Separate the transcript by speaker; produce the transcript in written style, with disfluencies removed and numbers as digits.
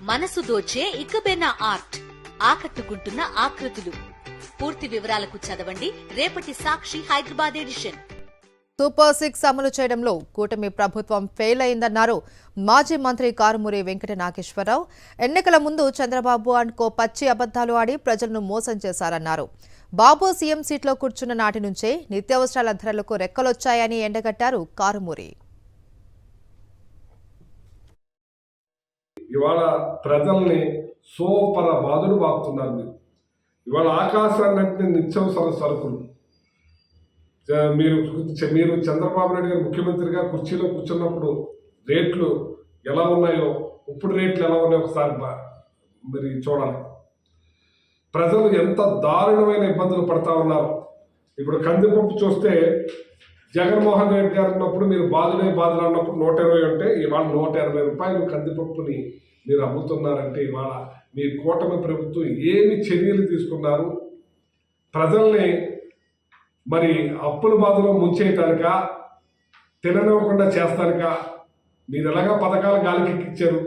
Speaker 1: మనసు దోచే ఇకబెనా ఆర్ట్, ఆకట్టుకుంటున్న ఆకృతులు. పూర్తి వివరాలకు చదవండి రేపటి సాక్షి హైదరాబాద్ ఎడిషన్.
Speaker 2: సూపర్ 6 అమలు చేయడంలో కూటమి ప్రభుత్వం ఫెయిల్ అయిందన్నారు మాజీ మంత్రి కారుమూరి వెంకట నాగేశ్వరరావు. ఎన్నికల ముందు చంద్రబాబు అండ్ కో పచ్చి అబద్దాలు ఆడి ప్రజలను మోసం చేశారన్నారు. బాబు సీఎం సీట్లో కూర్చున్న నాటి నుంచే నిత్యావసరాల ధరలకు రెక్కలొచ్చాయని ఎండగట్టారు కారుమూరి.
Speaker 3: ఇవాళ ప్రజల్ని సోపర బాధలు బాగుతున్నారు. ఇవాళ ఆకాశాన్ని నిత్యావసర సరుకులు మీరు చంద్రబాబు నాయుడు గారు ముఖ్యమంత్రిగా కుర్చీలో కూర్చున్నప్పుడు రేట్లు ఎలా ఉన్నాయో ఇప్పుడు రేట్లు ఎలా ఉన్నాయో ఒకసారి మరి చూడాలి. ప్రజలు ఎంత దారుణమైన ఇబ్బందులు పడతా ఉన్నారు. ఇప్పుడు కందిపప్పు చూస్తే జగన్మోహన్ రెడ్డి గారు ఉన్నప్పుడు మీరు బాధలు అన్నప్పుడు 120 ఉంటే ఇవాళ 180 రూపాయలు కందిపప్పుని మీరు అమ్ముతున్నారంటే ఇవాళ మీ కూటమి ప్రభుత్వం ఏమి చర్యలు తీసుకున్నారు? ప్రజల్ని మరి అప్పుల బాధలో ముంచేయటానిక, తిననివ్వకుండా చేస్తానిక మీరు ఎలాగా పథకాలు గాలికెక్కిచ్చారు?